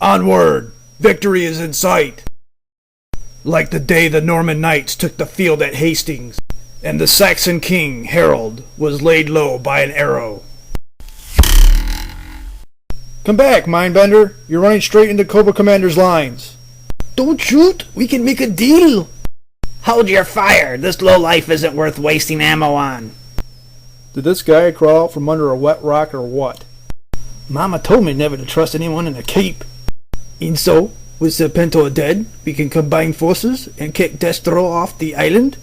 Onward! Victory is in sight! Like the day the Norman knights took the field at Hastings, and the Saxon king, Harold, was laid low by an arrow. Come back, Mindbender. You're running straight into Cobra Commander's lines. Don't shoot. We can make a deal. Hold your fire. This lowlife isn't worth wasting ammo on. Did this guy crawl out from under a wet rock or what? Mama told me never to trust anyone in a cape. And so, with Serpentor dead, we can combine forces and kick Destro off the island?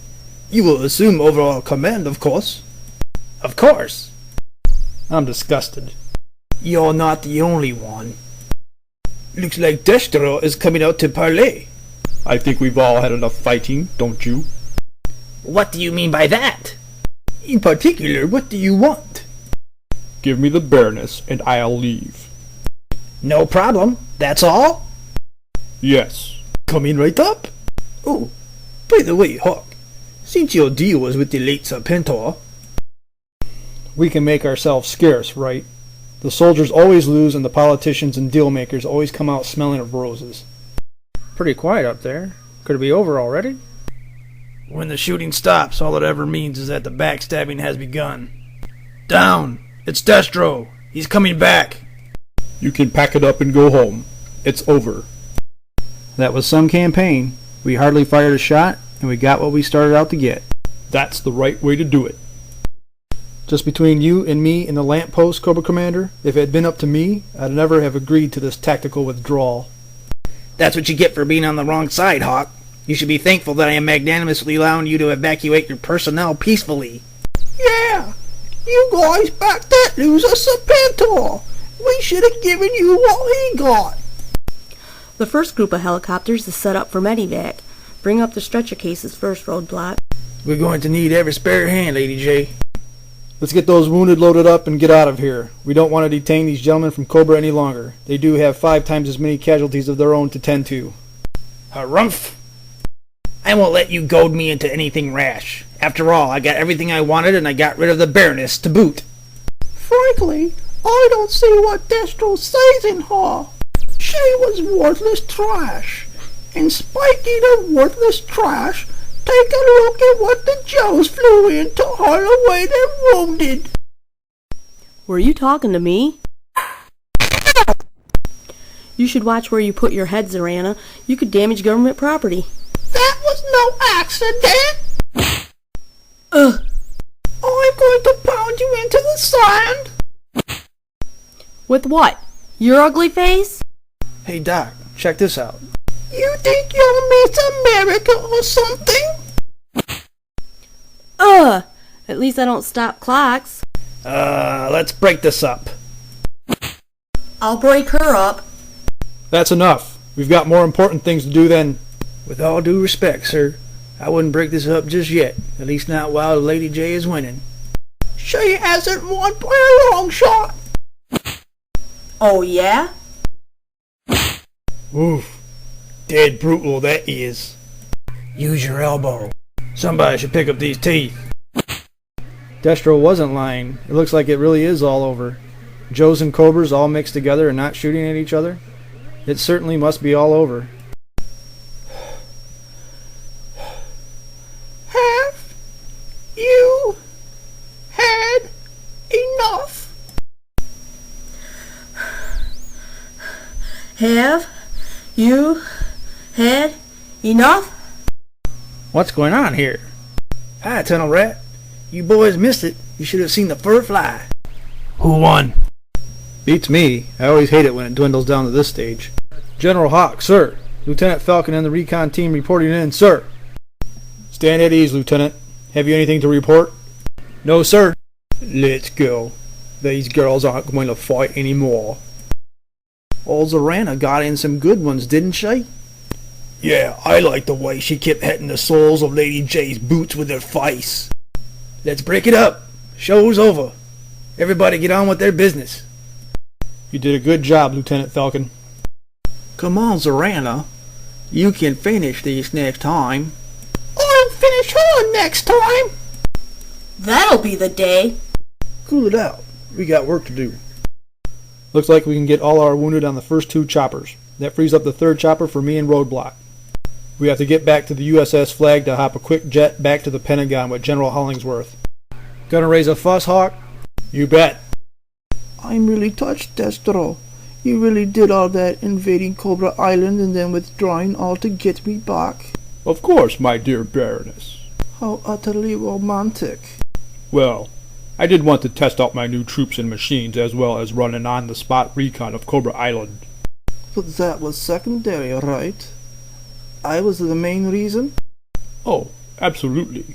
You will assume overall command, of course. Of course. I'm disgusted. You're not the only one. Looks like Destro is coming out to parley. I think we've all had enough fighting, don't you? What do you mean by that? In particular, what do you want? Give me the Baroness, and I'll leave. No problem. That's all? Yes. Coming right up? Oh, by the way, Hawk, since your deal was with the late Serpentor... We can make ourselves scarce, right? The soldiers always lose and the politicians and deal makers always come out smelling of roses. Pretty quiet up there. Could it be over already? When the shooting stops, all it ever means is that the backstabbing has begun. Down! It's Destro! He's coming back! You can pack it up and go home. It's over. That was some campaign. We hardly fired a shot, and we got what we started out to get. That's the right way to do it. Just between you and me and the lamppost, Cobra Commander, if it had been up to me, I'd never have agreed to this tactical withdrawal. That's what you get for being on the wrong side, Hawk. You should be thankful that I am magnanimously allowing you to evacuate your personnel peacefully. Yeah! You guys backed that loser Serpentor! We should have given you what he got! The first group of helicopters is set up for medevac. Bring up the stretcher cases first, Roadblock. We're going to need every spare hand, Lady J. Let's get those wounded loaded up and get out of here. We don't want to detain these gentlemen from Cobra any longer. They do have 5 times as many casualties of their own to tend to. Harumph! I won't let you goad me into anything rash. After all, I got everything I wanted and I got rid of the Baroness to boot. Frankly, I don't see what Destro says in her. She was worthless trash. And speaking of worthless trash, take a look at what the Joes flew in to haul away their wounded. Were you talking to me? You should watch where you put your head, Zorana. You could damage government property. That was no accident. I'm going to pound you into the sand. With what? Your ugly face? Hey Doc, check this out. You think you're Miss America or something? At least I don't stop clocks. Let's break this up. I'll break her up. That's enough. We've got more important things to do than... With all due respect, sir, I wouldn't break this up just yet. At least not while Lady J is winning. She hasn't won by a long shot. Oh, yeah? Oof. Dead brutal, that is. Use your elbow. Somebody should pick up these teeth. Destro wasn't lying. It looks like it really is all over. Joes and Cobras all mixed together and not shooting at each other. It certainly must be all over. Have you had enough? Have you had enough? What's going on here? Hi, Tunnel Rat. You boys missed it. You should have seen the fur fly. Who won? Beats me. I always hate it when it dwindles down to this stage. General Hawk, sir. Lieutenant Falcon and the recon team reporting in, sir. Stand at ease, Lieutenant. Have you anything to report? No, sir. Let's go. These girls aren't going to fight anymore. Old Zorana got in some good ones, didn't she? Yeah, I like the way she kept hitting the soles of Lady J's boots with her face. Let's break it up. Show's over. Everybody get on with their business. You did a good job, Lieutenant Falcon. Come on, Zorana. You can finish this next time. I'll finish her next time. That'll be the day. Cool it out. We got work to do. Looks like we can get all our wounded on the first 2 choppers. That frees up the third chopper for me and Roadblock. We have to get back to the USS Flag to hop a quick jet back to the Pentagon with General Hollingsworth. Gonna raise a fuss, Hawk? You bet. I'm really touched, Destro. You really did all that invading Cobra Island and then withdrawing all to get me back? Of course, my dear Baroness. How utterly romantic. Well, I did want to test out my new troops and machines as well as run an on-the-spot recon of Cobra Island. But that was secondary, right? I was the main reason? Oh, absolutely.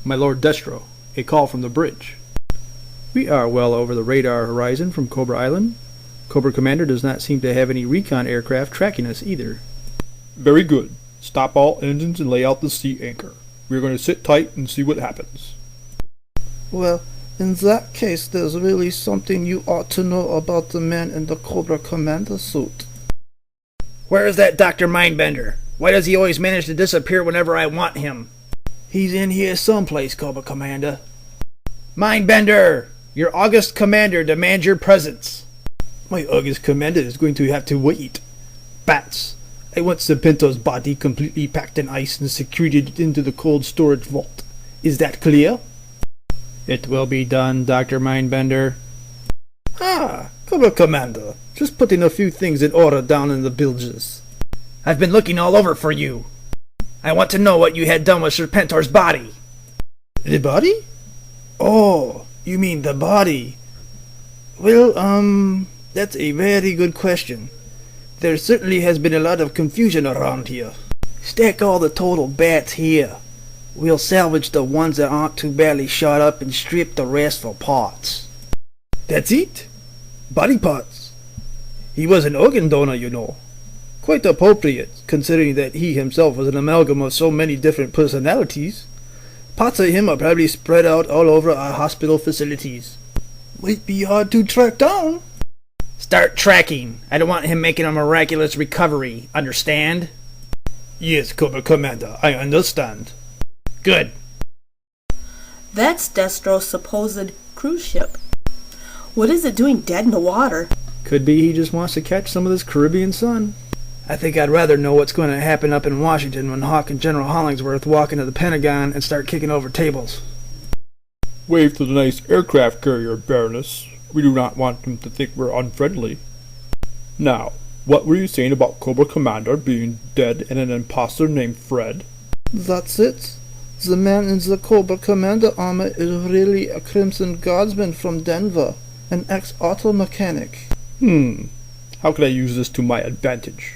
My Lord Destro, a call from the bridge. We are well over the radar horizon from Cobra Island. Cobra Commander does not seem to have any recon aircraft tracking us either. Very good. Stop all engines and lay out the sea anchor. We're going to sit tight and see what happens. Well, in that case, there's really something you ought to know about the man in the Cobra Commander suit. Where is that Dr. Mindbender? Why does he always manage to disappear whenever I want him? He's in here someplace, Cobra Commander. Mindbender! Your august commander demands your presence. My August Commander is going to have to wait. Bats, I want Serpentor's body completely packed in ice and secreted into the cold storage vault. Is that clear? It will be done, Dr. Mindbender. Ah, Cobra Commander, just putting a few things in order down in the bilges. I've been looking all over for you. I want to know what you had done with Serpentor's body. The body? Oh, you mean the body? Well, that's a very good question. There certainly has been a lot of confusion around here. Stack all the total bats here. We'll salvage the ones that aren't too badly shot up and strip the rest for parts. That's it? Body parts. He was an organ donor, you know. Quite appropriate, considering that he himself was an amalgam of so many different personalities. Parts of him are probably spread out all over our hospital facilities. Might be hard to track down. Start tracking. I don't want him making a miraculous recovery. Understand? Yes, Cobra Commander, I understand. Good. That's Destro's supposed cruise ship. What is it doing dead in the water? Could be he just wants to catch some of this Caribbean sun. I think I'd rather know what's going to happen up in Washington when Hawk and General Hollingsworth walk into the Pentagon and start kicking over tables. Wave to the nice aircraft carrier, Baroness. We do not want them to think we're unfriendly. Now, what were you saying about Cobra Commander being dead and an imposter named Fred? That's it. The man in the Cobra Commander armor is really a Crimson Guardsman from Denver, an ex-auto mechanic. How can I use this to my advantage?